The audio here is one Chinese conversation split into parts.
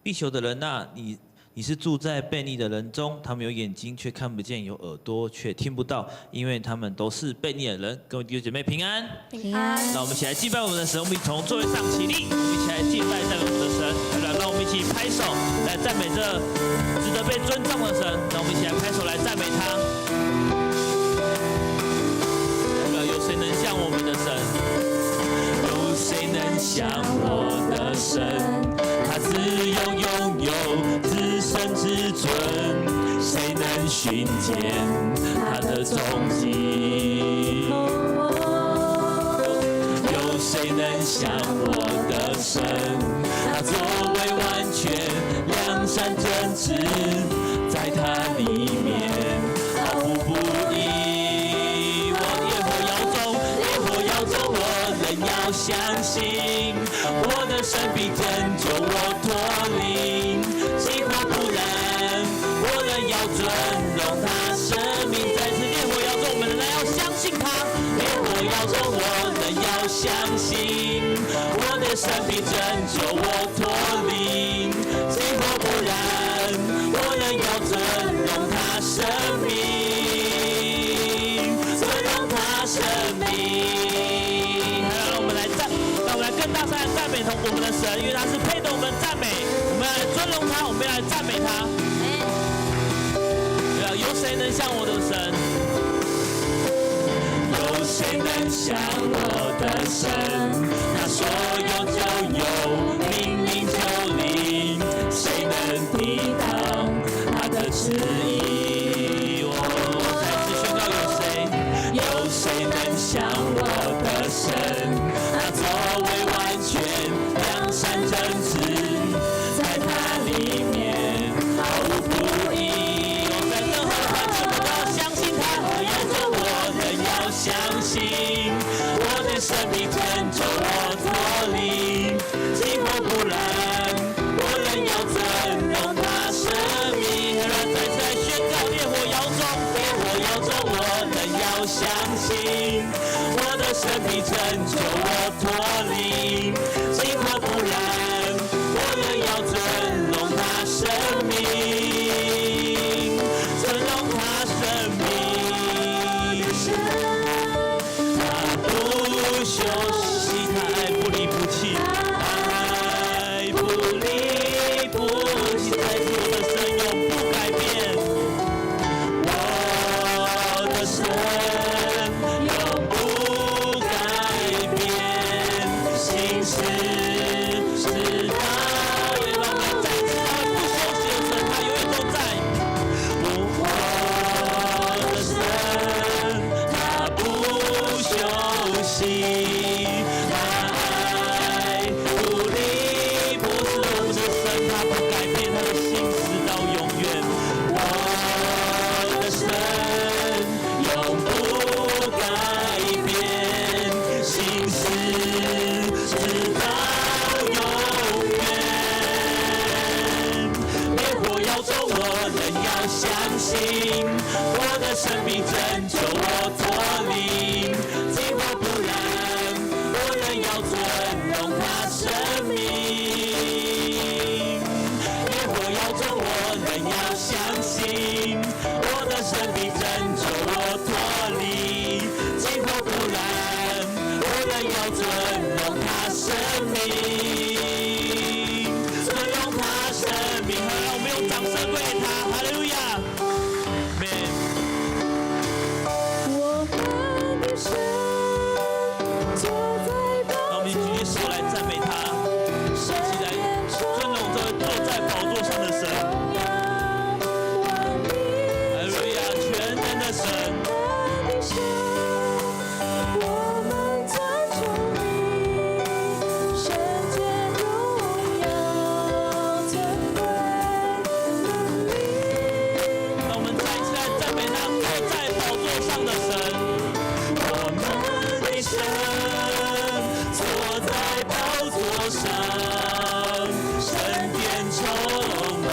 必修的人呐、你是住在悖逆的人中，他们有眼睛却看不见，有耳朵却听不到，因为他们都是悖逆的人。各位弟兄姐妹平安，平安。让我们一起来敬拜我们的神，我们从座位上起立，我们一起来敬拜赞美我们的神。让我们一起拍手来赞美这值得被尊重的神。让我们一起来拍手来赞美他。有谁能像我们的神？有谁能像我的神？他自有拥有至圣至尊，谁能寻见他的踪迹？有谁能像我的神？他作为完全良善正直，在他里面毫无不义。我烈火要中，我仍要相信，我的神必拯救我脱离饥荒不然，我仍要尊荣他生命。再次烈火要中，我们仍然要相信他。烈火要中，我仍要相信，我的神必拯救我脱离饥荒不然，我仍要尊荣他生命，尊荣他生命。让我们来更大声地赞美我们的神，因为他是配得我们赞美。我们要来尊荣他，我们要来赞美他。有谁能像我的神？有谁能像我的神？他说有就有，命令就灵，谁能抵挡他的旨意？我再次宣告，有谁能像我的神？他作为完全良善正直，在他里面毫无不义。在任何环境，我都要相信他。我仍要相信，我的神必拯救我脱离饥荒不然，我仍要尊荣他生命。再次来宣告，烈火要中，我仍要相信，我的神必拯救我脱离饥荒不然，我仍要尊荣他生命，尊荣他生命。他不休息，他爱不离不弃，爱不离不弃，在我的神永不改变，我的神永不改变，心事直到永远。再次他不休息的神，他永远都在。我的神，他不休息，他爱不离不弃。我们的神，他不改变，他的心直到永远。我的神永不改变，心事直到永远。烈火要中，我仍要相信，我的神必拯救我脱离饥荒不然，我仍要尊荣他生命。烈火要中，我仍要相信，我的神必拯救我脱离饥荒不然，我仍要尊荣他生命，尊荣他生命。好，让我们用掌声归给他，哈利路亚，阿们。我们的神坐在让我们举起手来赞美他，一起来尊荣这位坐在宝座上的神，哈利路亚，全能的神。我们尊崇你，圣洁荣耀尊贵能力。让我们再一次来赞美那坐在宝座上的神。我们的神坐在宝座上，神殿充满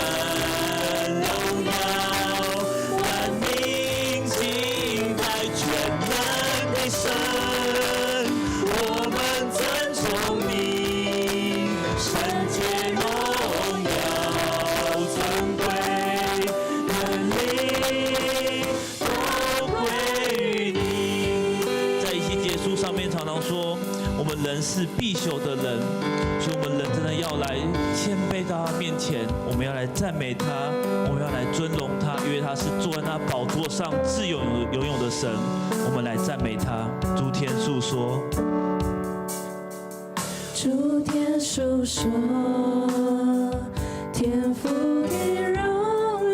荣耀，万民敬拜全能的神。我们尊崇你，圣洁荣耀人是必朽的人，所以我们人真的要来谦卑到他面前，我们要来赞美他，我们要来尊荣他，因为他是坐在那宝座上自由永有的神。我们来赞美他。诸天述说，诸天述说，天父的荣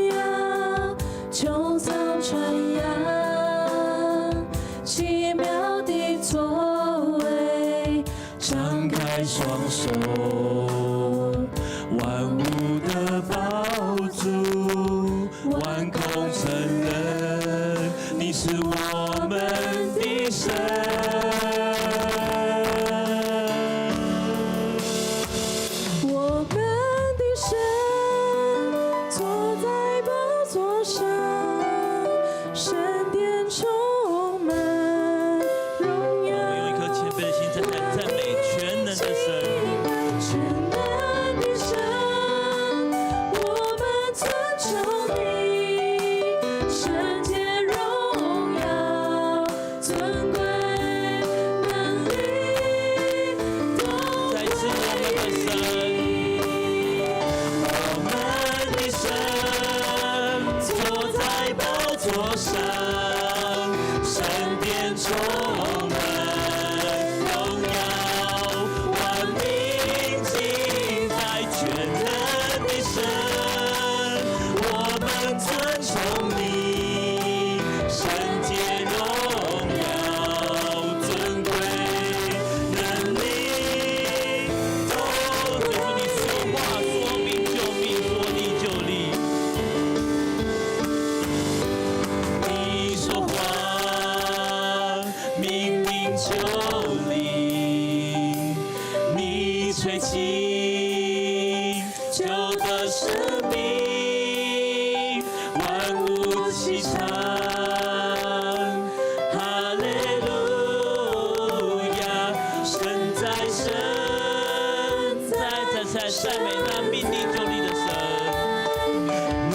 耀，穹苍传扬，奇妙的作为，张开双手，万物的宝主，万空承认你是我们的神。我们的神坐在宝座上，神殿充满荣耀。我们用一颗谦卑的心，再来赞美全能的神。全能的神，我们尊崇你，圣洁荣耀，尊贵能力都再次我们的神，我们的神坐在宝座上，神殿充满荣耀，万民敬拜全能的神，我们尊崇你，圣洁荣耀，尊贵能力都由你说话，说明就命，说立就立。你说话，命令就立；你吹气，就得生命，万物齐唱。哈利路亚，神在，神在，赞美那命令就立的神。你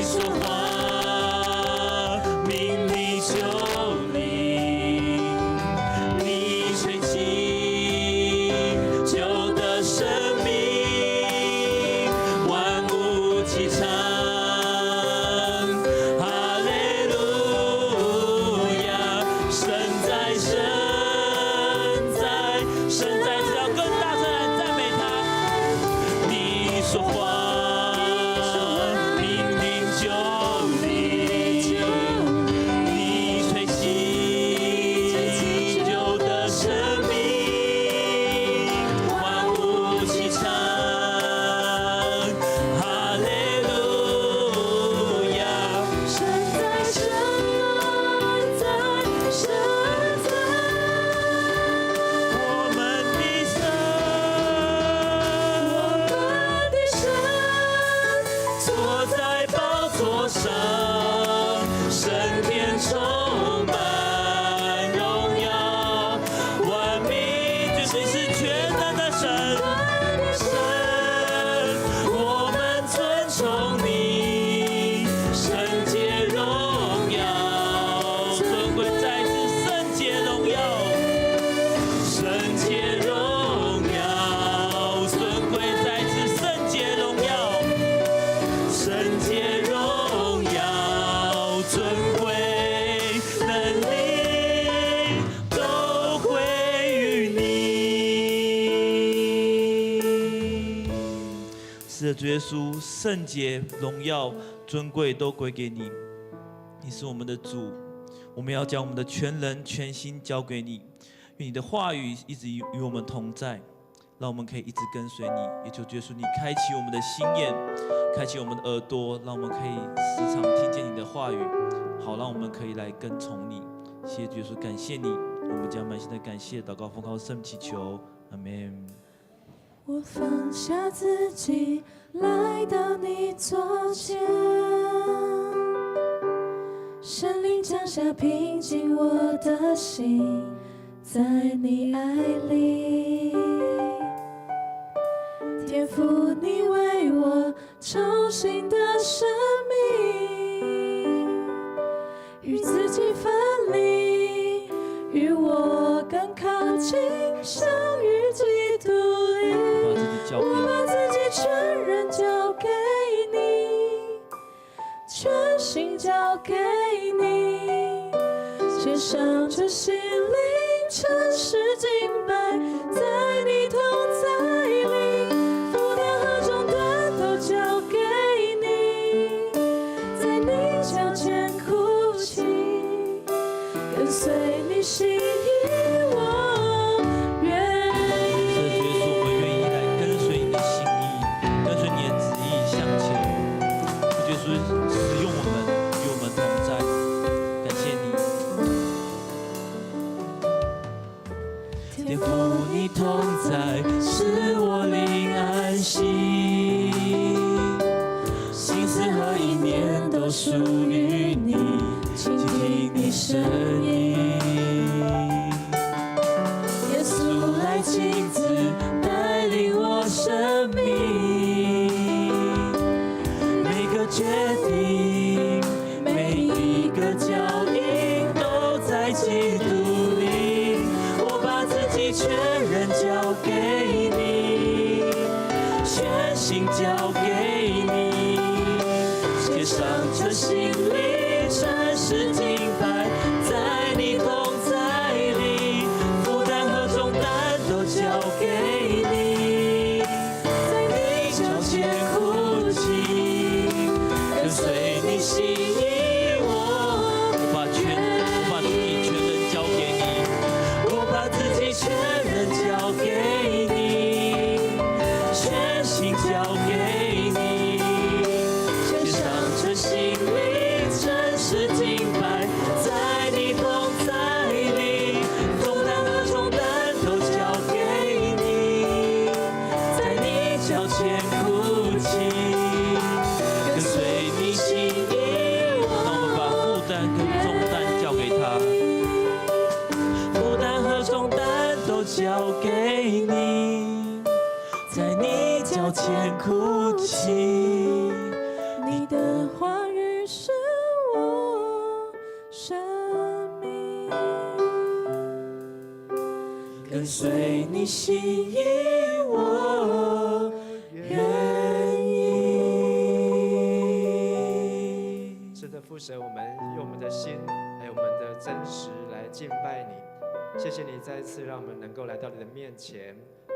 说话，命令就立；你吹气，就得生命，万物齐唱。哈利路亚，神在，只要更大声来赞美他。你说话，命令就立；你吹气，就得生命，万物齐唱。哈利路亚，神在，神在，我们的神，我们的神坐在宝座上，神殿充满荣耀，万民就是你是全能的神。神，我们尊崇你，圣洁荣耀，尊贵再次圣洁荣耀，圣洁荣耀，尊贵再次圣洁荣耀，圣洁荣耀，尊贵能力都归于你。是的，主耶稣，圣洁、荣耀、尊贵都归给你。你是我们的主，我们要将我们的全人全心交给你。愿你的话语一直与我们同在，让我们可以一直跟随你。也求主耶稣，你开启我们的心眼，开启我们的耳朵，让我们可以时常听见你的话语，好让我们可以来跟从你。谢谢主耶稣，感谢你，我们将满心的感谢祷告奉靠圣祈求，阿门。我放下自己，来到你座前，圣灵降下平静我的心，在你爱里，天父你为我重新的生命，与自己分离，与我更靠近，相遇基督里。我把自己全然交给你，全心交给你，献上这心灵，诚实敬拜，在你同在里，负担和重担都交给你，在你脚前哭泣，跟随你心意，我愿意。主耶稣，我们愿意来跟随你的心意，跟随你的旨意向前。主耶稣，使用我们，与我们同在，感谢你。天父，你同在，使我灵安息，心思和意念都属于你，倾听你声音。耶稣来亲自带领我生命，每个决定，每一个脚印都在基督里。我把自己全人交给你，全心交给你，献上这心灵，诚实敬拜，在你同在里，负担和重担都交给你，在你脚前哭泣，跟随你心意，我把自己全人交给你，我把自己全人交给你，全心交给你，献上这心灵，诚实敬拜，在你同在里，负担和重担都交给你，在你脚前哭泣，跟随你心意。让我们把负担跟重担交给他，负担和重担都交给你，在你脚前哭泣。你的话语是我生命，跟随你心意，我愿意。是的，父神，我们用我们的心，还有我们的真实来敬拜你。谢谢你再一次让我们能够来到你的面前。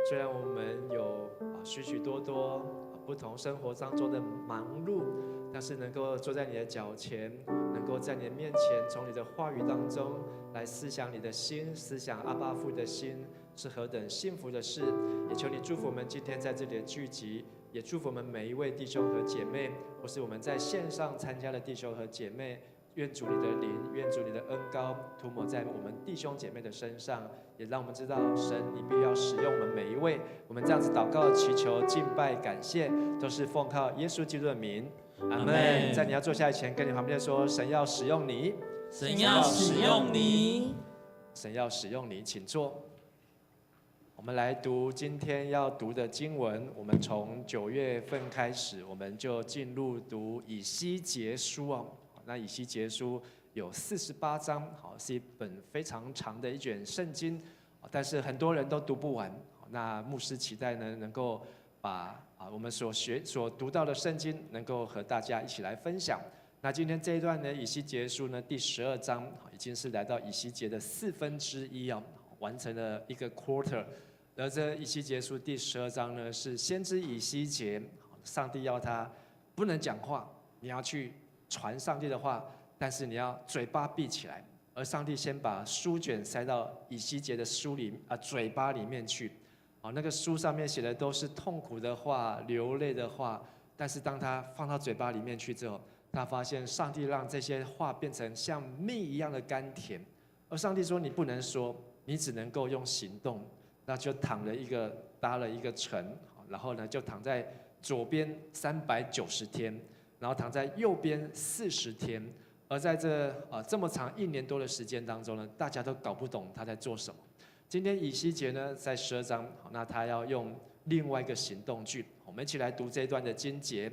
虽然我们有许许多多不同生活当中的忙碌，但是能够坐在你的脚前，能够在你的面前，从你的话语当中来思想你的心，思想阿爸父的心，是何等幸福的事。也求你祝福我们今天在这里的聚集，也祝福我们每一位弟兄和姐妹，或是我们在线上参加的弟兄和姐妹。愿主你的灵，愿主你的恩膏涂抹在我们弟兄姐妹的身上，也让我们知道神你必要使用我们每一位。我们这样子祷告、祈求、敬拜、感谢，都是奉靠耶稣基督的名，阿门。在你要坐下以前，跟你旁边说：神要使用你，神要使用你，神要使用你，请坐。我们来读今天要读的经文。我们从9月份开始，我们就进入读以西结书哦。那以西结书有48章，好，是一本非常长的一卷圣经，但是很多人都读不完。那牧师期待呢，能够把我们所读到的圣经，能够和大家一起来分享。那今天这一段呢，以西结书呢第12章，已经是来到以西结的1/4哦，完成了一个 quarter。而这以西结书第12章呢，是先知以西结，上帝要他不能讲话，你要去传上帝的话，但是你要嘴巴闭起来。而上帝先把书卷塞到以西结的嘴巴里面去。那个书上面写的都是痛苦的话、流泪的话，但是当他放到嘴巴里面去之后，他发现上帝让这些话变成像蜜一样的甘甜。而上帝说：“你不能说，你只能够用行动。”那就搭了一个城，然后呢就躺在左边390天。然后躺在右边40天，而在这么长1年多的时间当中呢，大家都搞不懂他在做什么。今天以西结呢，在12章，那他要用另外一个行动句，我们一起来读这一段的经节。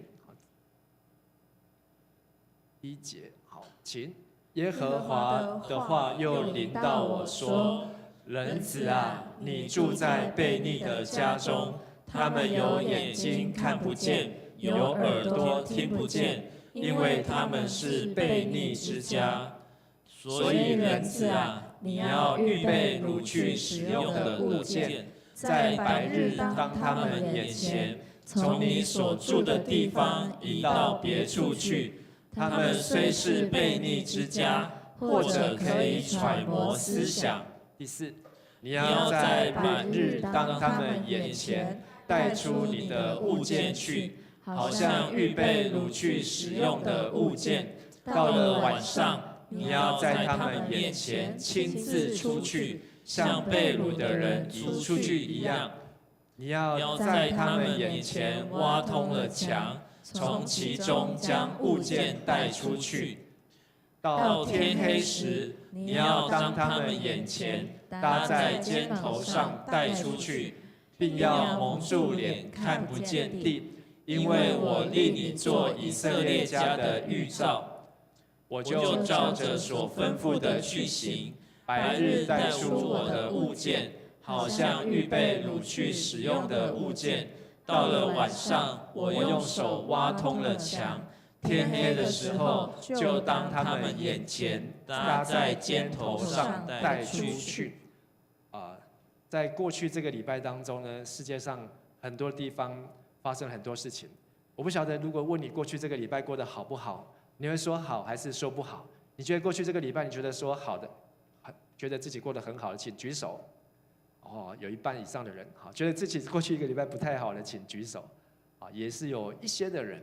第1节，好，请。耶和华的话又临到我说：人子啊，你住在悖逆的家中，他们有眼睛看不见，有耳朵听不见，因为他们是悖逆之家。所以人子啊，你要预备掳去使用的物件，在白日当他们眼前，从你所住的地方移到别处去。他们虽是悖逆之家，或者可以揣摩思想。第四，你要在白日当他们眼前带出你的物件去，好像预备掳去使用的物件。到了晚上，你要在他们眼前亲自出去，像被掳的人移出去一样。你要在他们眼前挖通了墙，从其中将物件带出去。到天黑时，你要当他们眼前搭在肩头上带出去，并要蒙住脸，看不见地，因为我立你做以色列家的预兆。我就照着所吩咐的去行，白日带出我的物件，好像预备掳去使用的物件。到了晚上，我用手挖通了墙，天黑的时候，就当他们眼前搭在肩头上带出去。在过去这个礼拜当中呢，世界上很多地方发生了很多事情。我不晓得，如果问你过去这个礼拜过得好不好，你会说好还是说不好？你觉得过去这个礼拜你觉得说好的，觉得自己过得很好的，请举手。有一半以上的人觉得自己过去一个礼拜不太好的，请举手。也是有一些的人。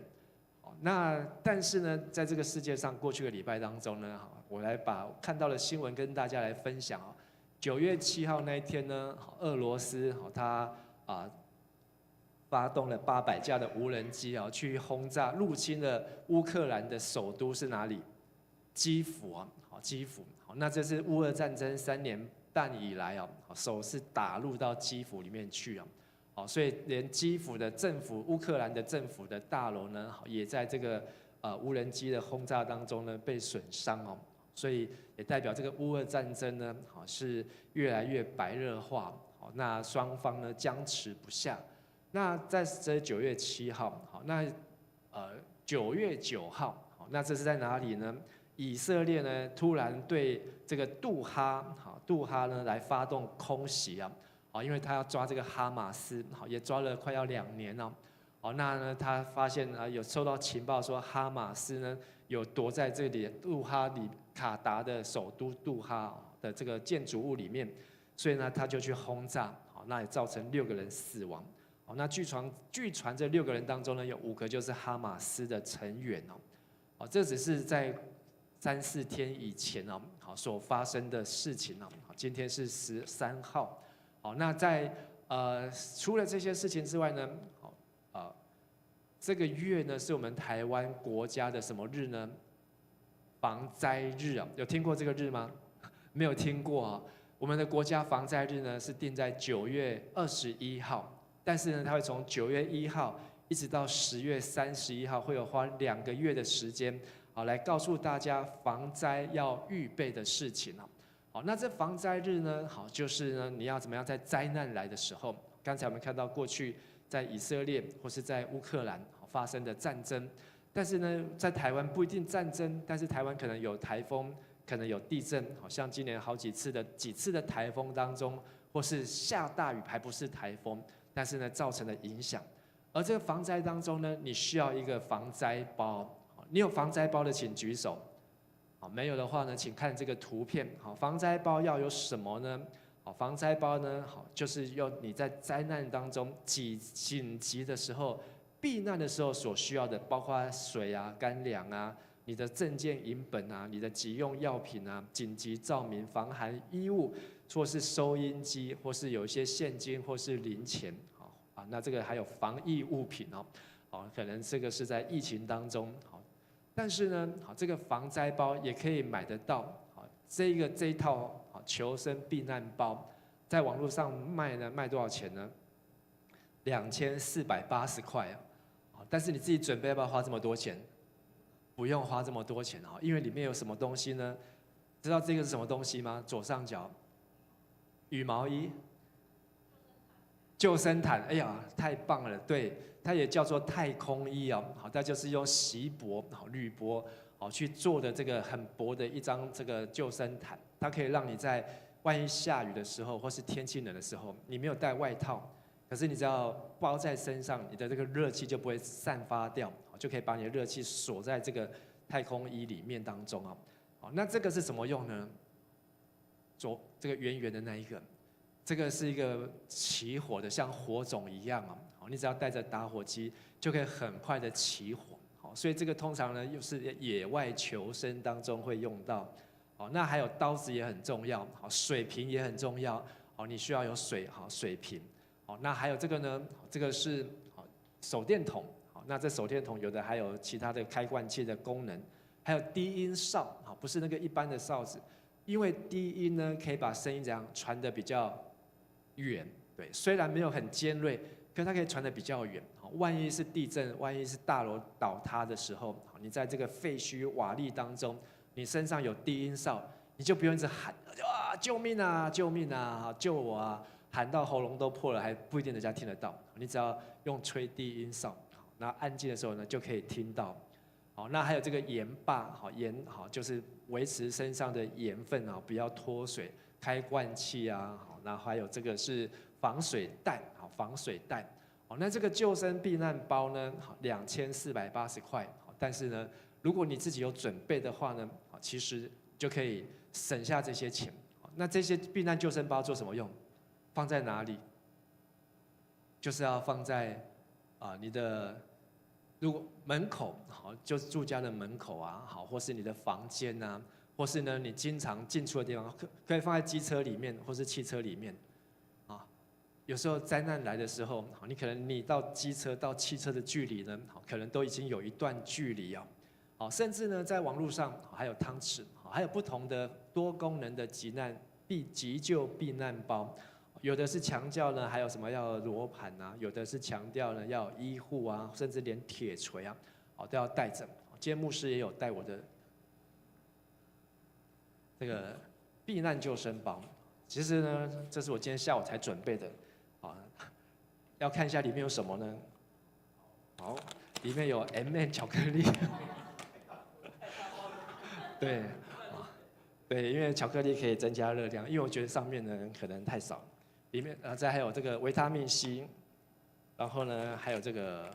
但是呢，在这个世界上过去的礼拜当中呢，我来把看到的新闻跟大家来分享。9月7号那一天呢，俄罗斯他发动了800架的无人机去轰炸入侵了乌克兰的首都是哪里？基辅基辅。那这是乌俄战争3年半以来首次打入到基辅里面去所以连基辅的政府、乌克兰的政府的大楼呢，也在这个无人机的轰炸当中呢被损伤所以也代表这个乌俄战争呢是越来越白热化那双方呢僵持不下。那在这9月7号那9月9号那这是在哪里呢？以色列呢突然对这个杜哈呢来发动空袭因为他要抓这个哈马斯也抓了快要2年那呢他发现有收到情报说哈马斯呢有躲在这里杜哈里卡达的首都杜哈的这个建筑物里面，所以呢他就去轰炸那也造成6个人死亡那据传这6个人当中呢有5个就是哈马斯的成员这只是在3、4天以前所发生的事情今天是13号那在除了这些事情之外呢这个月呢是我们台湾国家的什么日呢？防灾日有听过这个日吗？没有听过我们的国家防灾日呢是定在9月21号，但是呢它会从9月1号一直到10月31号，会有花2个月的时间来告诉大家防灾要预备的事情那这防灾日呢就是呢你要怎么样在灾难来的时候，刚才我们看到过去在以色列或是在乌克兰发生的战争，但是呢在台湾不一定战争，但是台湾可能有台风，可能有地震，像今年好几次的台风当中，或是下大雨还不是台风，但是呢造成了影响。而这个防灾当中呢，你需要一个防灾包，你有防灾包的请举手。没有的话呢，请看这个图片。防灾包要有什么呢？防灾包呢，就是要你在灾难当中紧急的时候、避难的时候所需要的，包括水干粮你的证件、银本你的急用药品紧急照明、防寒衣物，或是收音机，或是有一些现金或是零钱那这个还有防疫物品可能这个是在疫情当中但是呢，这个防灾包也可以买得到。这一套求生避难包，在网络上卖多少钱呢？2480块但是你自己准备要不要花这么多钱？不用花这么多钱哈，因为里面有什么东西呢？知道这个是什么东西吗？左上角，羽毛衣、救生毯。哎呀，太棒了！对，它也叫做太空衣啊。好，它就是用锡箔、铝箔去做的这个很薄的一张这个救生毯，它可以让你在万一下雨的时候，或是天气冷的时候，你没有带外套，可是你只要包在身上，你的这个热气就不会散发掉，就可以把你的热气锁在这个太空衣里面当中啊。好，那这个是什么用呢？这个圆圆的那一个，这个是一个起火的，像火种一样啊。好，你只要带着打火机，就可以很快的起火。好，所以这个通常呢，又是野外求生当中会用到。好，那还有刀子也很重要，好，水瓶也很重要。好，你需要有水，好，水瓶。好，那还有这个呢？这个是手电筒。好，那这手电筒有的还有其他的开罐器的功能。还有低音哨，好，不是那个一般的哨子，因为低音呢可以把声音这样传得比较远，对，虽然没有很尖锐，可它可以传得比较远。好，万一是地震，万一是大楼倒塌的时候，你在这个废墟瓦砾当中，你身上有低音哨，你就不用一直喊啊救命啊救命啊救我啊，喊到喉咙都破了还不一定人家听得到，你只要用吹低音哨，那安静的时候呢就可以听到。好，那还有这个盐巴，好盐好就是维持身上的盐分啊，不要脱水。开罐器啊，好，那还有这个是防水袋，好防水袋。好，那这个救生避难包呢，好2480块，好，但是呢，如果你自己有准备的话呢，好，其实就可以省下这些钱。好，那这些避难救生包做什么用？放在哪里？就是要放在你的。如果门口好，就是住家的门口啊，好，或是你的房间啊，或是呢你经常进出的地方，可以放在机车里面或是汽车里面，啊，有时候灾难来的时候，好，你可能你到机车到汽车的距离呢，好，可能都已经有一段距离啊，好，甚至呢在网络上还有汤匙，还有不同的多功能的急救避难包。有的是强调呢，还有什么要罗盘啊？有的是强调呢要医护啊，甚至连铁锤啊，都要带着。今天牧师也有带我的这个避难救生包。其实呢，这是我今天下午才准备的，要看一下里面有什么呢？好，里面有 M&M 巧克力，对，对，因为巧克力可以增加热量，因为我觉得上面呢可能太少。里面再还有这个维他命 C， 然后呢还有这个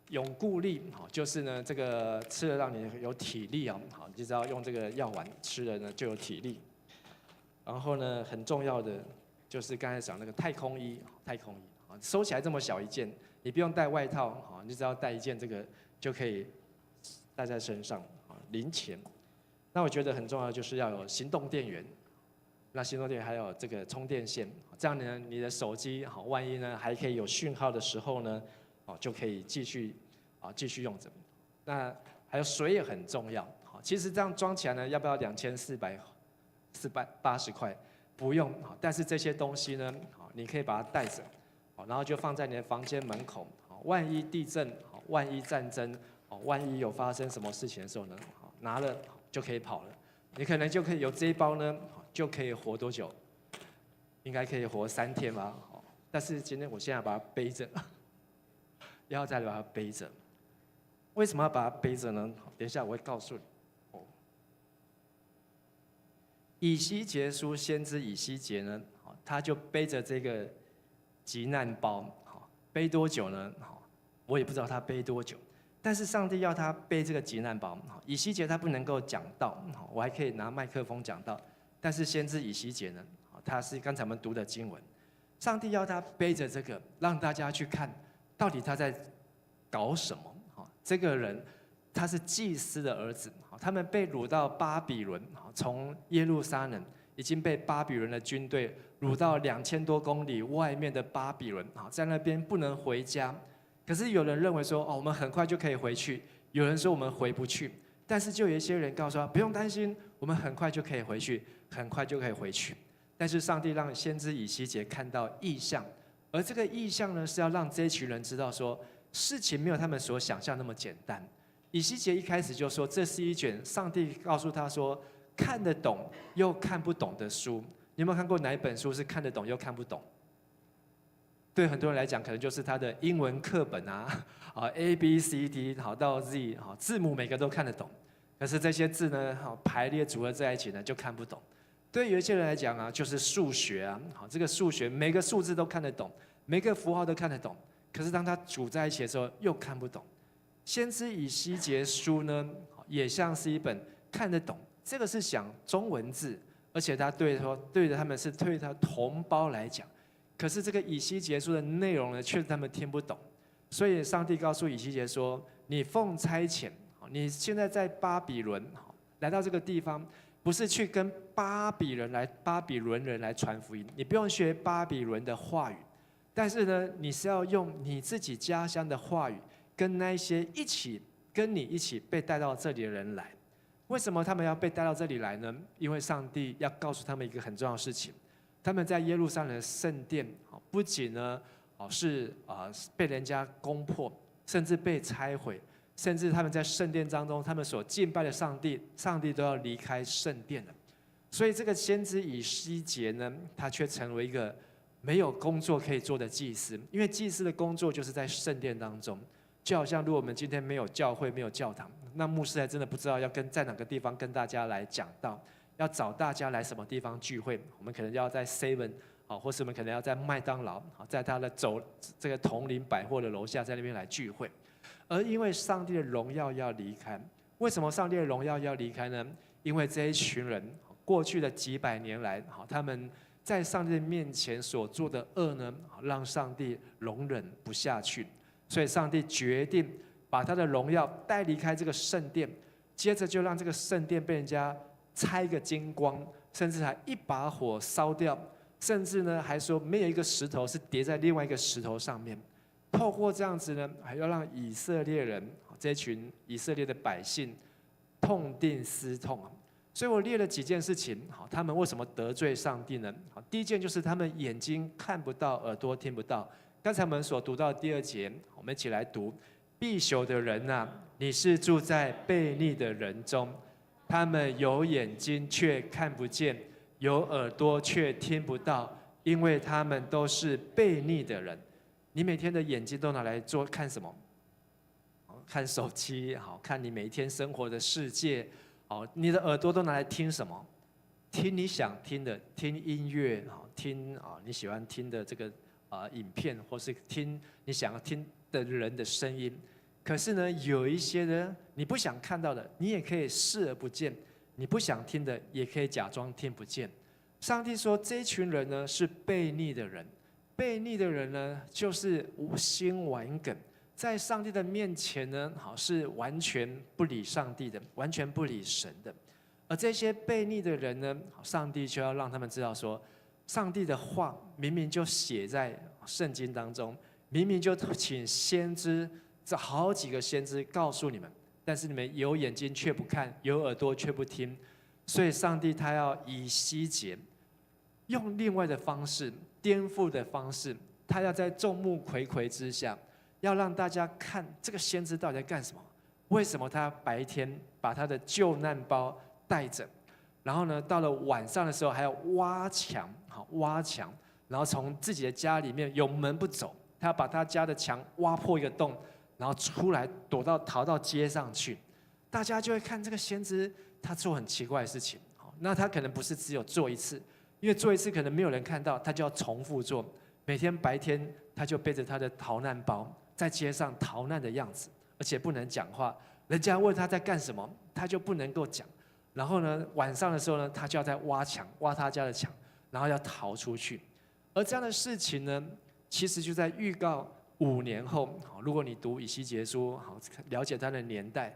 永固力，好，就是呢这个吃了让你有体力啊，好，你只要用这个药丸吃了呢就有体力。然后呢很重要的就是刚才讲那个太空衣，收起来这么小一件，你不用带外套，好，你只要带一件这个就可以带在身上，零钱。那我觉得很重要的就是要有行动电源。那行动电源还有这个充电线，这样呢，你的手机好，万一呢还可以有讯号的时候呢，就可以继续用着。那还有水也很重要，好，其实这样装起来呢，要不要2480块？不用，但是这些东西呢，好，你可以把它带着，好，然后就放在你的房间门口，好，万一地震，好，万一战争，好，万一有发生什么事情的时候呢，好，拿了就可以跑了。你可能就可以有这一包呢。就可以活多久？应该可以活3天吧。但是今天我现在把它背着，要再把它背着。为什么要把它背着呢？等一下我会告诉你。以西结书先知以西结呢，他就背着这个急难包，背多久呢？我也不知道他背多久。但是上帝要他背这个急难包，以西结他不能够讲道，我还可以拿麦克风讲道。但是先知以西结呢，他是刚才我们读的经文，上帝要他背着这个，让大家去看到底他在搞什么。这个人他是祭司的儿子，他们被掳到巴比伦，从耶路撒冷已经被巴比伦的军队掳到2000多公里外面的巴比伦，在那边不能回家。可是有人认为说，我们很快就可以回去；有人说我们回不去。但是就有一些人告诉他，不用担心，我们很快就可以回去，很快就可以回去。但是上帝让先知以西结看到异象，而这个异象呢，是要让这一群人知道说，事情没有他们所想象那么简单。以西结一开始就说，这是一卷上帝告诉他说看得懂又看不懂的书。你有没有看过哪一本书是看得懂又看不懂？对很多人来讲，可能就是他的英文课本啊，A B C D 好到 Z 好，字母每个都看得懂，可是这些字呢，好排列组合在一起呢就看不懂。对有一些人来讲啊，就是数学啊，好这个数学每个数字都看得懂，每个符号都看得懂，可是当它组在一起的时候又看不懂。先知以西结书呢，也像是一本看得懂，这个是讲中文字，而且他对着他们是对他同胞来讲，可是这个以西结书的内容呢，却是他们听不懂。所以上帝告诉以西结说：“你奉差遣，你现在在巴比伦，来到这个地方，不是去跟巴比伦人来传福音，你不用学巴比伦的话语，但是呢，你是要用你自己家乡的话语。”跟那些跟你一起被带到这里的人来，为什么他们要被带到这里来呢？因为上帝要告诉他们一个很重要的事情：他们在耶路撒冷的圣殿，不仅呢是被人家攻破，甚至被拆毁，甚至他们在圣殿当中，他们所敬拜的上帝都要离开圣殿了。所以这个先知以西结呢，他却成为一个没有工作可以做的祭司，因为祭司的工作就是在圣殿当中。就好像如果我们今天没有教会、没有教堂，那牧师还真的不知道要在哪个地方跟大家来讲道，要找大家来什么地方聚会。我们可能要在 Seven 或是我们可能要在麦当劳，在他的这个统领百货的楼下，在那边来聚会。而因为上帝的荣耀要离开，为什么上帝的荣耀要离开呢？因为这一群人过去的几百年来，他们在上帝面前所做的恶呢，让上帝容忍不下去。所以上帝决定把他的荣耀带离开这个圣殿，接着就让这个圣殿被人家拆个精光，甚至还一把火烧掉，甚至呢还说没有一个石头是叠在另外一个石头上面。透过这样子呢，还要让以色列人这群以色列的百姓痛定思痛。所以我列了几件事情，他们为什么得罪上帝呢？第一件就是他们眼睛看不到，耳朵听不到。刚才我们所读到的第2节，我们一起来读：必朽的人啊，你是住在悖逆的人中，他们有眼睛却看不见，有耳朵却听不到，因为他们都是悖逆的人。你每天的眼睛都拿来看什么？看手机，看你每一天生活的世界。你的耳朵都拿来听什么？听你想听的，听音乐，听你喜欢听的这个影片，或是听你想要听的人的声音。可是呢，有一些呢，你不想看到的，你也可以视而不见；你不想听的，也可以假装听不见。上帝说，这一群人呢是悖逆的人，悖逆的人呢就是无心顽梗，在上帝的面前呢，是完全不理上帝的，完全不理神的。而这些悖逆的人呢，上帝就要让他们知道说，上帝的话明明就写在圣经当中，明明就请先知，这好几个先知告诉你们，但是你们有眼睛却不看，有耳朵却不听。所以上帝他要以西结用另外的方式，颠覆的方式，他要在众目睽睽之下，要让大家看这个先知到底在干什么。为什么他白天把他的救难包带着，然后呢，到了晚上的时候还要挖墙，然后从自己的家里面有门不走，他要把他家的墙挖破一个洞，然后出来逃到街上去。大家就会看这个先知，他做很奇怪的事情。那他可能不是只有做一次，因为做一次可能没有人看到，他就要重复做。每天白天他就背着他的逃难包，在街上逃难的样子，而且不能讲话。人家问他在干什么，他就不能够讲。然后呢，晚上的时候呢，他就要在挖他家的墙，然后要逃出去。而这样的事情呢，其实就在预告5年后。如果你读以西结书，了解他的年代，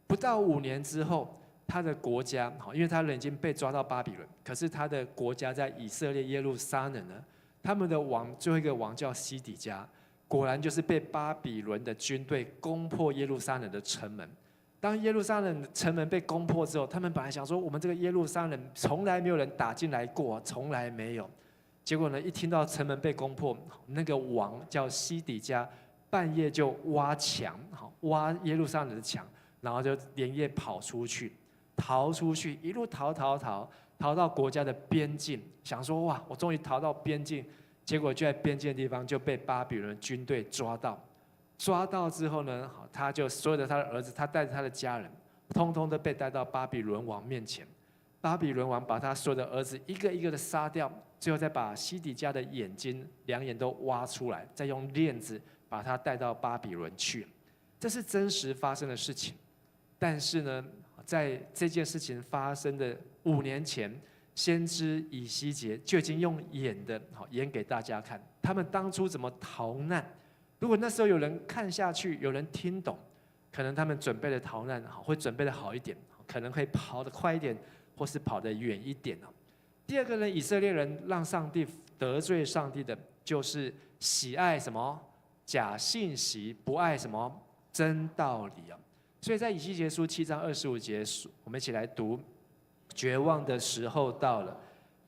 不到5年之后，他的国家，因为他人已经被抓到巴比伦，可是他的国家在以色列耶路撒冷呢，他们的王最后一个王叫西底家，果然就是被巴比伦的军队攻破耶路撒冷的城门。当耶路撒冷城门被攻破之后，他们本来想说，我们这个耶路撒冷从来没有人打进来过，从来没有。结果呢，一听到城门被攻破，那个王叫西底家，半夜就挖墙，挖耶路撒冷的墙，然后就连夜跑出去，逃出去，一路逃到国家的边境，想说哇，我终于逃到边境，结果就在边境的地方就被巴比伦军队抓到。抓到之后呢，他就所有的他的儿子，他带着他的家人，通通都被带到巴比伦王面前。巴比伦王把他所有的儿子一个一个的杀掉，最后再把西底家的眼睛两眼都挖出来，再用链子把他带到巴比伦去。这是真实发生的事情。但是呢，在这件事情发生的5年前，先知以西结就已经用演给大家看，他们当初怎么逃难。如果那时候有人看下去，有人听懂，可能他们准备的逃难会准备的好一点，可能会跑得快一点，或是跑得远一点。第二个呢，以色列人让上帝得罪上帝的，就是喜爱什么假信息，不爱什么真道理啊。所以在以西结书7章25节，我们一起来读：绝望的时候到了，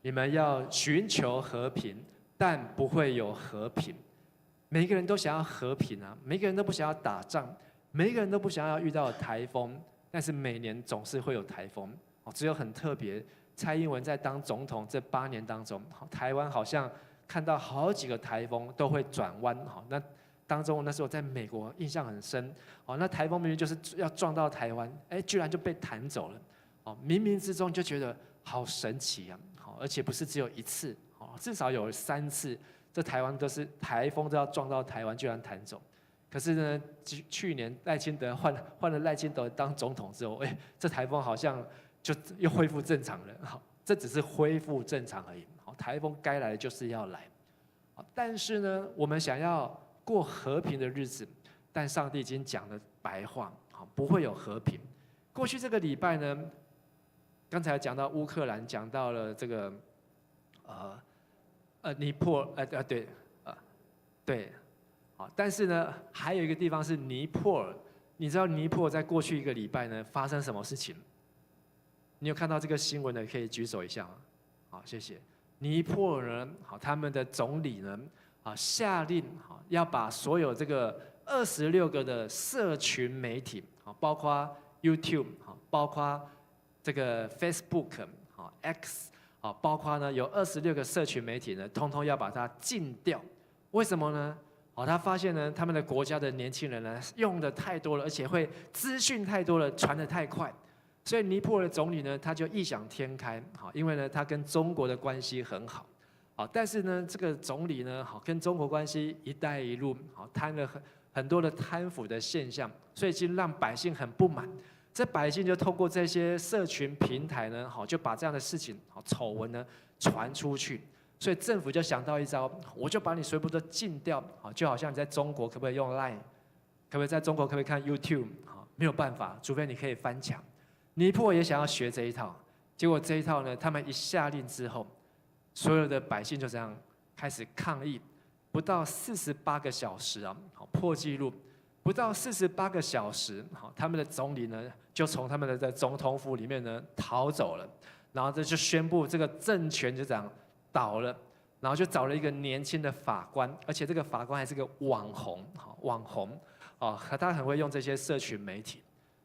你们要寻求和平，但不会有和平。每一个人都想要和平啊，每一个人都不想要打仗，每一个人都不想要遇到台风，但是每年总是会有台风。只有很特别，蔡英文在当总统这8年当中，台湾好像看到好几个台风都会转弯。那当中那时候在美国印象很深，那台风明明就是要撞到台湾，居然就被弹走了。冥冥之中就觉得好神奇啊！而且不是只有1次，至少有3次。这台湾都是台风都要撞到台湾，居然弹走。可是呢，去年赖清德换了赖清德当总统之后，这台风好像就又恢复正常了。这只是恢复正常而已。台风该来的就是要来。但是呢，我们想要过和平的日子，但上帝已经讲了白话，不会有和平。过去这个礼拜呢，刚才讲到乌克兰，讲到了这个尼泊尔，对，但是呢，还有一个地方是尼泊尔。你知道尼泊尔在过去1个礼拜呢发生什么事情？你有看到这个新闻的，可以举手一下吗？好，谢谢。尼泊尔呢，他们的总理呢，下令要把所有这个26个的社群媒体，包括 YouTube， 包括这个 Facebook，X。包括呢有26个社群媒体呢，通通要把它禁掉。为什么呢？他发现呢，他们的国家的年轻人呢用的太多了，而且会资讯太多了，传得太快。所以尼泊尔的总理呢，他就异想天开，因为呢他跟中国的关系很好。但是呢这个总理呢，跟中国关系一带一路，贪了很多的贪腐的现象，所以已经让百姓很不满。这百姓就透过这些社群平台呢，就把这样的事情、丑闻呢传出去。所以政府就想到一招，我就把你全部都禁掉。就好像你在中国可不可以用 Line， 可不可以在中国可不可以看 YouTube？ 没有办法，除非你可以翻墙。尼泊尔也想要学这一套，结果这一套呢，他们一下令之后，所有的百姓就这样开始抗议，不到48个小时啊，破纪录。不到48个小时，他们的总理呢就从他们的总统府里面呢逃走了，然后这就宣布这个政权就这样倒了，然后就找了一个年轻的法官，而且这个法官还是个网红，他很会用这些社群媒体，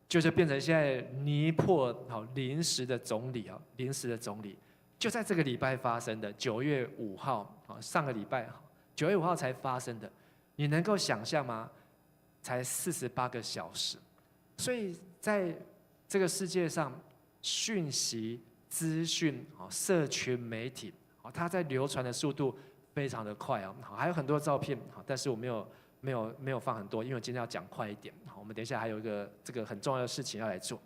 就是变成现在尼泊尔临时的总理，就在这个礼拜发生的9月5号，上个礼拜9月5号才发生的，你能够想象吗？才48个小时，所以在这个世界上，讯息、资讯、社群媒体，它在流传的速度非常的快啊。还有很多照片，但是我没有放很多，因为我今天要讲快一点。我们等一下还有一个这个很重要的事情要来做，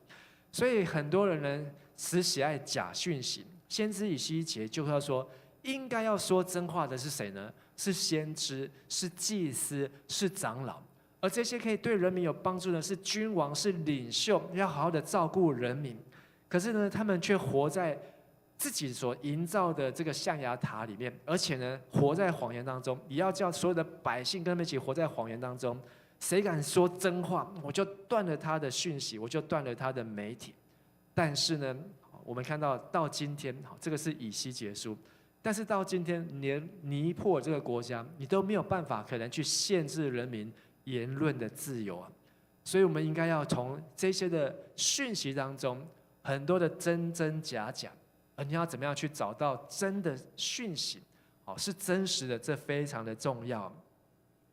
所以很多人呢只喜爱假讯息。先知以西结就要说，应该要说真话的是谁呢？是先知，是祭司，是长老。而这些可以对人民有帮助的是君王，是领袖，要好好的照顾人民。可是呢，他们却活在自己所营造的这个象牙塔里面，而且呢，活在谎言当中。也要叫所有的百姓跟他们一起活在谎言当中。谁敢说真话，我就断了他的讯息，我就断了他的媒体。但是呢，我们看到今天，这个是以西结书，但是到今天，连尼泊尔这个国家，你都没有办法可能去限制人民言论的自由啊！所以我们应该要从这些的讯息当中，很多的真真假假，而你要怎么样去找到真的讯息，是真实的，这非常的重要。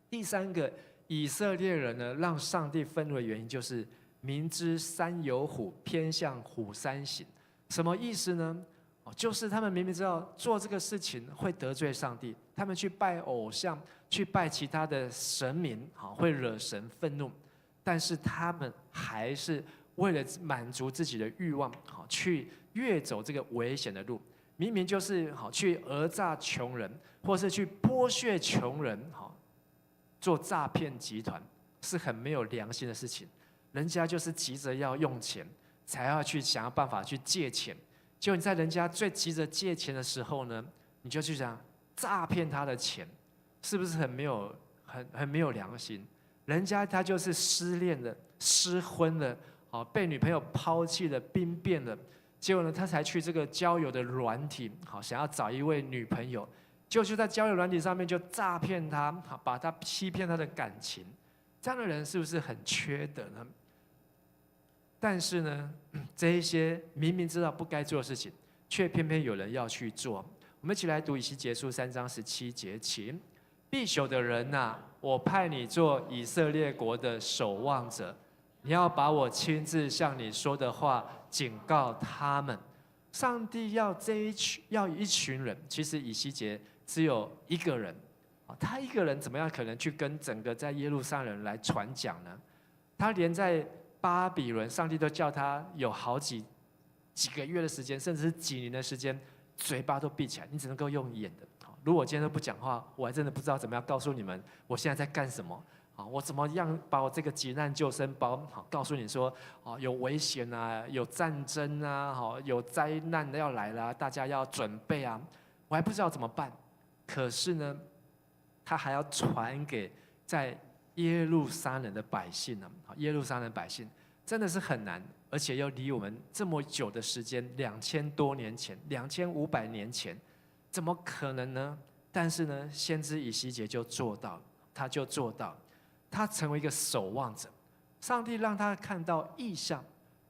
第三个，以色列人呢，让上帝愤怒的原因就是明知山有虎，偏向虎山行。什么意思呢？就是他们明明知道做这个事情会得罪上帝，他们去拜偶像，去拜其他的神明，会惹神愤怒，但是他们还是为了满足自己的欲望，去越走这个危险的路。明明就是去讹诈穷人，或是去剥削穷人，做诈骗集团，是很没有良心的事情。人家就是急着要用钱，才要去想要办法去借钱。结果你在人家最急着借钱的时候呢，你就去想诈骗他的钱，是不是很没有良心？人家他就是失恋了、失婚了，被女朋友抛弃了、兵变了，结果呢，他才去这个交友的软体，想要找一位女朋友，就在交友软体上面就诈骗他，把他欺骗他的感情。这样的人是不是很缺德呢？但是呢，这一些明明知道不该做的事情，却偏偏有人要去做。我们一起来读以西结书3章17节，请必朽的人呐，我派你做以色列国的守望者，你要把我亲自向你说的话警告他们。上帝要一群人，其实以西结只有一个人，他一个人怎么样可能去跟整个在耶路撒冷人来传讲呢？他连在巴比伦，上帝都叫他有好几个月的时间，甚至是几年的时间，嘴巴都闭起来，你只能够用演的。如果今天都不讲话，我还真的不知道怎么样告诉你们我现在在干什么。我怎么样把我这个急难救生包告诉你说，有危险啊，有战争啊，有灾难要来了，大家要准备啊，我还不知道怎么办。可是呢，他还要传给在耶路撒冷的百姓呢，耶路撒冷百姓真的是很难，而且又离我们这么久的时间，2000多年前，2500年前，怎么可能呢？但是呢，先知以西结就做到，他就做到，他成为一个守望者。上帝让他看到异象，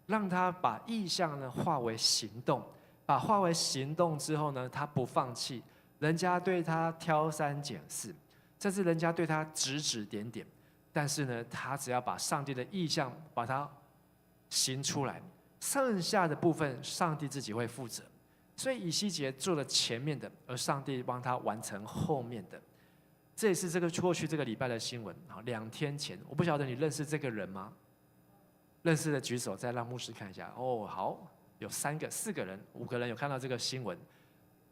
让他把异象呢化为行动，把化为行动之后呢，他不放弃。人家对他挑三拣四，甚至人家对他指指点点，但是呢，他只要把上帝的意象把它行出来，剩下的部分上帝自己会负责。所以以西结做了前面的，而上帝帮他完成后面的。这也是这个过去这个礼拜的新闻。2天前，我不晓得你认识这个人吗？认识的举手，再让牧师看一下。好，有4个人、5个人有看到这个新闻。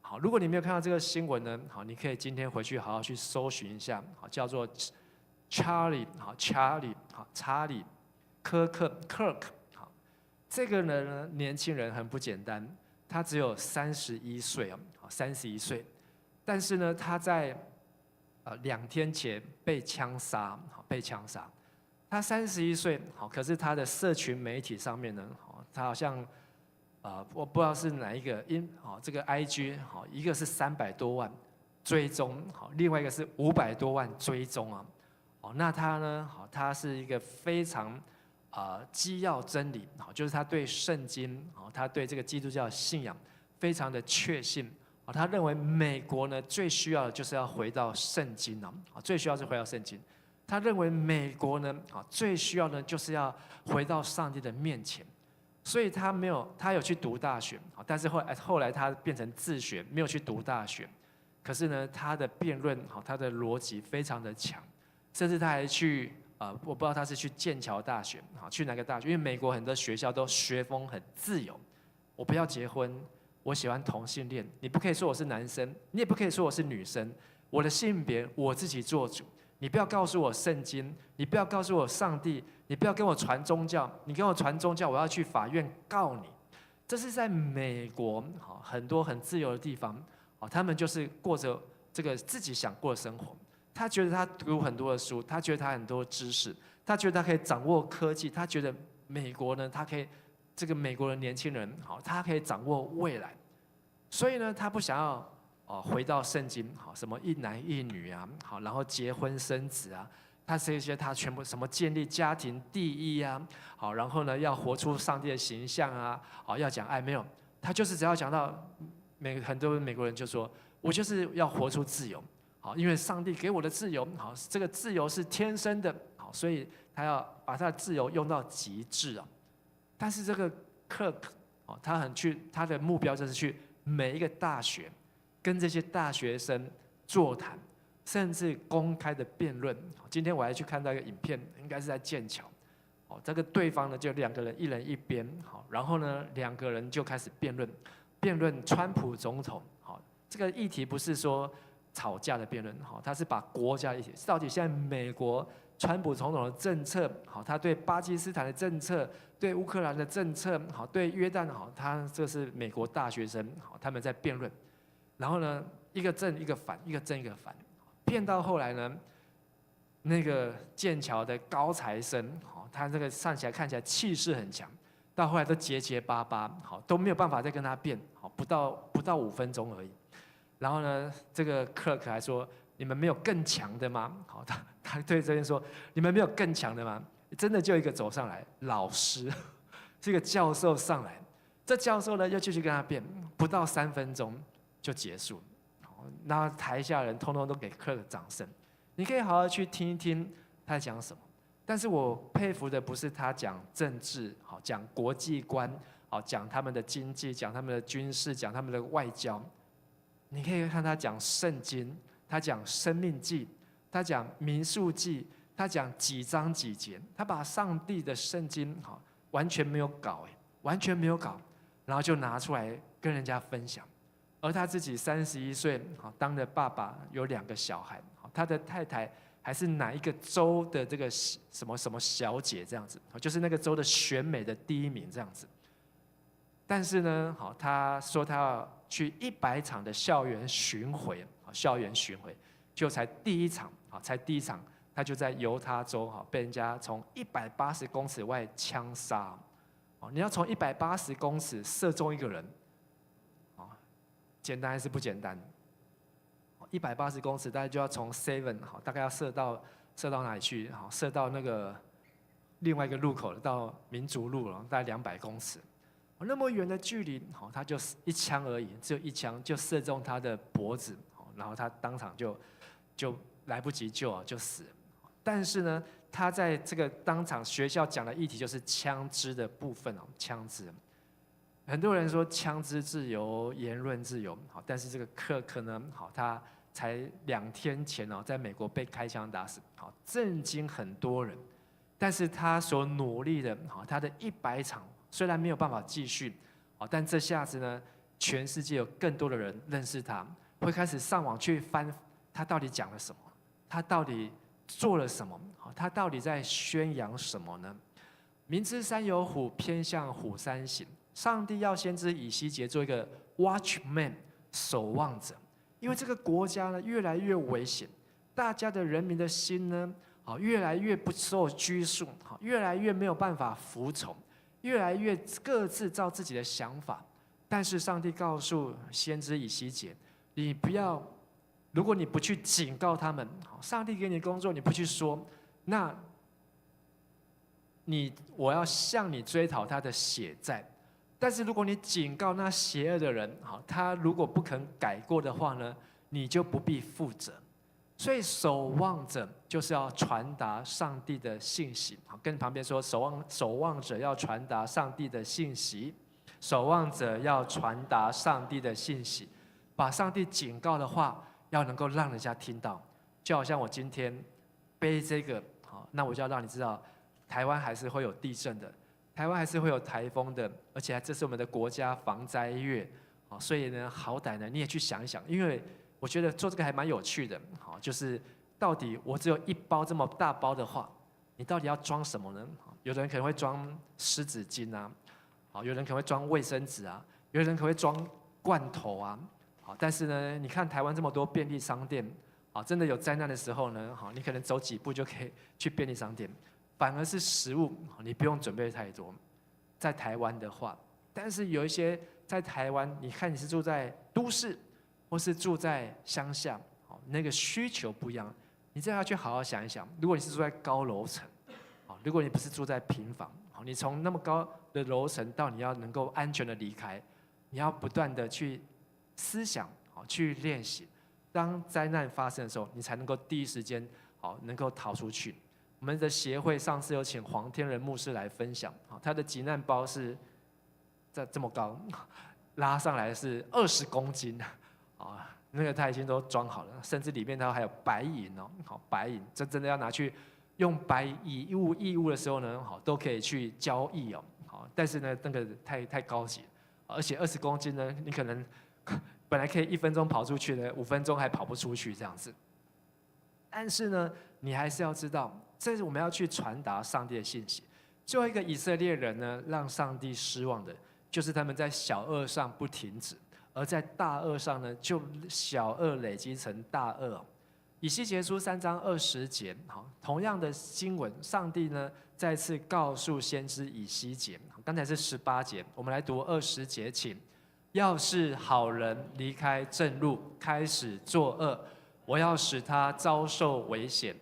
好，如果你没有看到这个新闻呢，你可以今天回去好好去搜寻一下，叫做 Charlie 查理科克 Kirk。这个人呢，年轻人很不简单，他只有31岁，31岁，但是呢，他在2天前被枪杀。他31岁，可是他的社群媒体上面呢，他好像我不知道是哪一个，这个 IG 一个是300多万追踪，另外一个是500多万追踪啊。那他呢，他是一个非常基要真理，就是他对圣经，他对这个基督教的信仰非常的确信。他认为美国呢最需要的就是要回到圣经最需要是回到圣经。他认为美国呢最需要的就是要回到上帝的面前。所以他有去读大学，但是后来他变成自学，没有去读大学。可是呢，他的辩论他的逻辑非常的强，甚至他还去我不知道他是去剑桥大学去哪个大学？因为美国很多学校都学风很自由，我不要结婚，我喜欢同性恋，你不可以说我是男生，你也不可以说我是女生，我的性别我自己做主。你不要告诉我圣经，你不要告诉我上帝，你不要跟我传宗教，你跟我传宗教，我要去法院告你。这是在美国很多很自由的地方，他们就是过着这个自己想过的生活。他觉得他读很多的书，他觉得他很多知识，他觉得他可以掌握科技，他觉得美国呢，他可以这个美国的年轻人他可以掌握未来，所以呢，他不想要回到圣经，什么一男一女啊，然后结婚生子啊，他这些他全部什么建立家庭第一啊，好，然后呢要活出上帝的形象啊，好，要讲爱，没有，他就是只要讲到很多美国人就说，我就是要活出自由，好，因为上帝给我的自由，好，这个自由是天生的，好，所以他要把他的自由用到极致啊。但是这个Kirk，他的目标就是去每一个大学，跟这些大学生座谈。甚至公开的辩论。今天我还去看到一个影片，应该是在剑桥。这个对方呢就2个人，一人一边。然后呢2个人就开始辩论川普总统。这个议题不是说吵架的辩论，他是把国家议题，到底现在美国川普总统的政策，他对巴基斯坦的政策，对乌克兰的政策，对约旦，这是美国大学生，他们在辩论。然后呢，一个正一个反，一个正一个反。变到后来呢，那个剑桥的高材生，他这个看起来气势很强，到后来都结巴巴，都没有办法再跟他辩，不到5分钟而已。然后呢，这个Kirk还说：“你们没有更强的吗？”他对这边说：“你们没有更强的吗？”真的就一个走上来，老师，这个教授上来，这教授呢又继续跟他辩，不到3分钟就结束了。那台下人通通都给Kirk掌声，你可以好好去听一听他讲什么。但是我佩服的不是他讲政治，讲国际观，讲他们的经济，讲他们的军事，讲他们的外交。你可以看他讲圣经，他讲生命记，他讲民数记，他讲几章几节，他把上帝的圣经完全没有搞，完全没有搞，然后就拿出来跟人家分享。而他自己31岁，当了爸爸，有2个小孩，他的太太还是哪一个州的这个什么什么小姐这样子，就是那个州的选美的第1名这样子。但是呢，他说他要去100场的校园巡回，就才第一场，他就在犹他州被人家从180公尺外枪杀。你要从180公尺射中一个人，简单还是不简单？180公尺，大概就要从 7， 大概要射到哪里去？射到那个另外一个路口，到民族路了，大概200公尺。那么远的距离，他就1枪而已，只有1枪就射中他的脖子，然后他当场就来不及救，就死了。但是呢，他在这个当场学校讲的议题就是枪支的部分，枪支。很多人说枪支自由、言论自由，但是这个Kirk呢，他才2天前在美国被开枪打死，震惊很多人。但是他所努力的，他的100场虽然没有办法继续，但这下子呢，全世界有更多的人认识他，会开始上网去翻他到底讲了什么，他到底做了什么，他到底在宣扬什么呢？明知山有虎，偏向虎山行。上帝要先知以西结做一个 watchman 守望者，因为这个国家呢越来越危险，大家的人民的心呢，越来越不受拘束，越来越没有办法服从，越来越各自照自己的想法。但是上帝告诉先知以西结，你不要，如果你不去警告他们，上帝给你工作你不去说，那我要向你追讨他的血债。但是如果你警告那邪恶的人，他如果不肯改过的话呢，你就不必负责。所以守望者就是要传达上帝的信息。跟旁边说，守望者要传达上帝的信息，守望者要传达上帝的信息，把上帝警告的话要能够让人家听到。就好像我今天背这个，那我就要让你知道，台湾还是会有地震的。台湾还是会有台风的，而且这是我们的国家防灾月，所以呢，好歹呢你也去想一想，因为我觉得做这个还蛮有趣的，就是到底我只有1包这么大包的话，你到底要装什么呢？有的人可能会装湿纸巾啊，有人可能会装卫生纸啊，有人可能会装罐头啊，但是呢，你看台湾这么多便利商店，真的有灾难的时候呢，你可能走几步就可以去便利商店。反而是食物，你不用准备太多。在台湾的话，但是有一些在台湾，你看你是住在都市，或是住在乡下，那个需求不一样，你真的要去好好想一想，如果你是住在高楼层，如果你不是住在平房，你从那么高的楼层到你要能够安全的离开，你要不断的去思想，去练习，当灾难发生的时候，你才能够第一时间能够逃出去。我们的协会上次有请黄天仁牧师来分享，他的急难包是这么高，拉上来是20公斤那个他已经都装好了，甚至里面它还有白银白银，这真的要拿去用白以义务的时候呢，都可以去交易但是呢，那个太高级了，而且20公斤呢，你可能本来可以1分钟跑出去的，5分钟还跑不出去这样子。但是呢，你还是要知道，这是我们要去传达上帝的信息。最后一个以色列人呢，让上帝失望的，就是他们在小恶上不停止。而在大恶上呢，就小恶累积成大恶。以西结书3章20节，同样的经文，上帝呢再次告诉先知以西结，刚才是18节，我们来读20节，请。要是好人离开正路，开始作恶，我要使他遭受危险。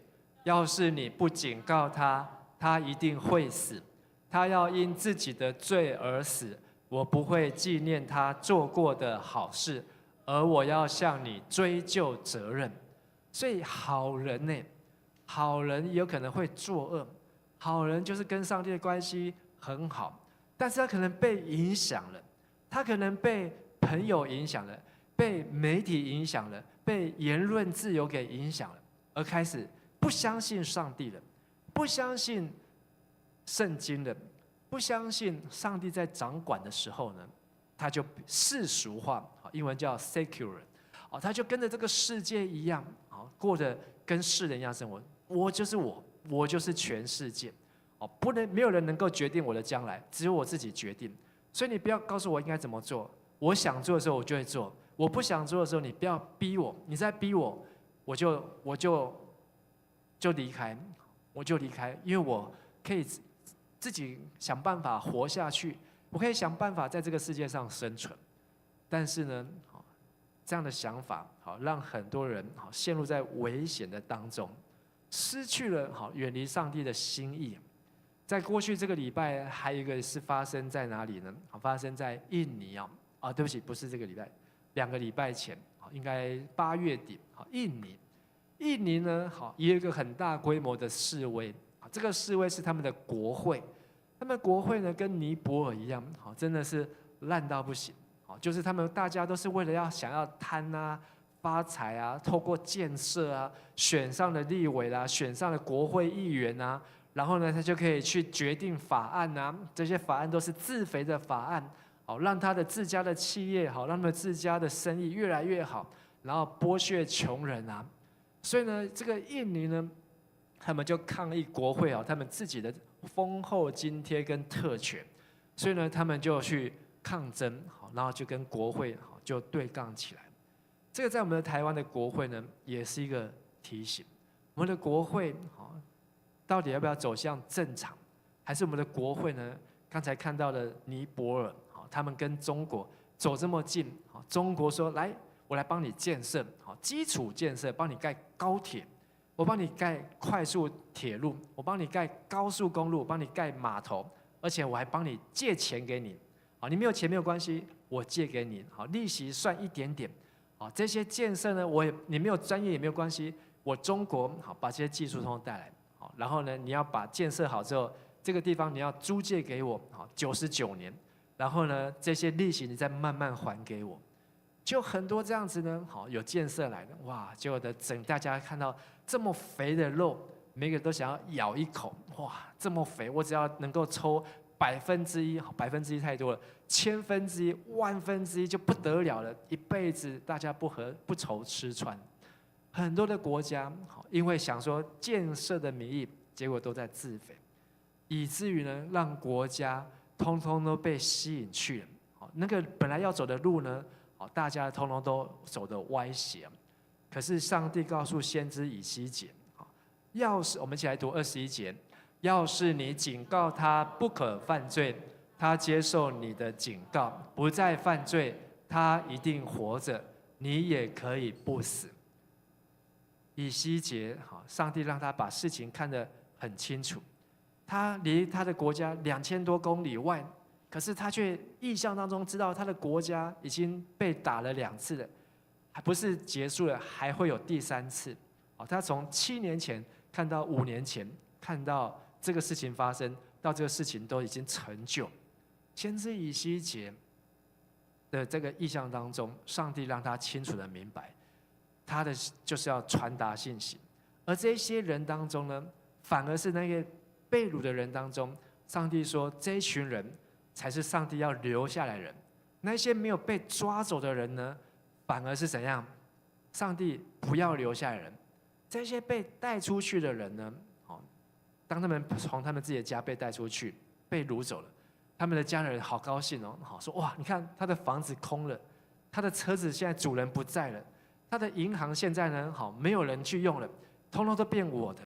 要是你不警告他，他一定会死。他要因自己的罪而死。我不会纪念他做过的好事，而我要向你追究责任。所以好人呢，好人也有可能会作恶。好人就是跟上帝的关系很好，但是他可能被影响了，他可能被朋友影响了，被媒体影响了，被言论自由给影响了，而开始不相信上帝了，不相信圣经了。不相信上帝在掌管的时候呢，他就世俗化，英文叫 secular， 他就跟着这个世界一样，过着跟世人一样生活。我就是我，我就是全世界，没有人能够决定我的将来，只有我自己决定。所以你不要告诉我应该怎么做，我想做的时候我就会做，我不想做的时候你不要逼我，你再逼我，我就离开，因为我可以自己想办法活下去，我可以想办法在这个世界上生存。但是呢，这样的想法让很多人陷入在危险的当中，失去了远离上帝的心意。在过去这个礼拜，还有一个是发生在哪里呢？发生在印尼对不起，不是这个礼拜，2个礼拜前，应该8月底，印尼呢，也有一个很大规模的示威。这个示威是他们的国会，他们国会呢跟尼泊尔一样，真的是烂到不行，就是他们大家都是为了想要贪发财透过建设选上了立委选上了国会议员然后呢他就可以去决定法案这些法案都是自肥的法案，让他的自家的企业让他们自家的生意越来越好，然后剥削穷人所以呢，这个印尼呢，他们就抗议国会他们自己的丰厚津贴跟特权，所以呢，他们就去抗争，然后就跟国会就对杠起来。这个在我们的台湾的国会呢，也是一个提醒：我们的国会到底要不要走向正常，还是我们的国会呢？刚才看到的尼泊尔，他们跟中国走这么近，中国说来，我来帮你建设，基础建设，帮你盖高铁。我帮你盖快速铁路，我帮你盖高速公路，我帮你盖码头，而且我还帮你借钱给你。你没有钱没有关系，我借给你，利息算一点点。这些建设呢，你没有专业也没有关系，我中国把这些技术通通带来。然后呢，你要把建设好之后，这个地方你要租借给我，99年。然后呢，这些利息你再慢慢还给我。就很多这样子呢，有建设来的，哇！结果大家看到这么肥的肉，每个人都想要咬一口，哇！这么肥，我只要能够抽1%，1%太多了，1/1000、1/1000就不得了了，一辈子大家不愁吃穿。很多的国家，因为想说建设的名义，结果都在自肥，以至于呢，让国家通通都被吸引去了。那个本来要走的路呢？大家通通都走得歪斜，可是上帝告诉先知以西结，要是我们一起来读21节，要是你警告他不可犯罪，他接受你的警告，不再犯罪，他一定活着，你也可以不死。以西结，上帝让他把事情看得很清楚。他离他的国家2000多公里外，可是他却异象当中知道他的国家已经被打了2次了，还不是结束了，还会有第3次。他从7年前看到5年前，看到这个事情发生，到这个事情都已经成就。先知以西结的这个异象当中，上帝让他清楚的明白，他的就是要传达信息。而这些人当中呢，反而是那个被掳的人当中，上帝说这一群人才是上帝要留下来的人。那些没有被抓走的人呢，反而是怎样？上帝不要留下来的人。这些被带出去的人呢，当他们从他们自己的家被带出去，被掳走了，他们的家人好高兴哦，说哇，你看他的房子空了，他的车子现在主人不在了，他的银行现在呢，没有人去用了，通通都变我的。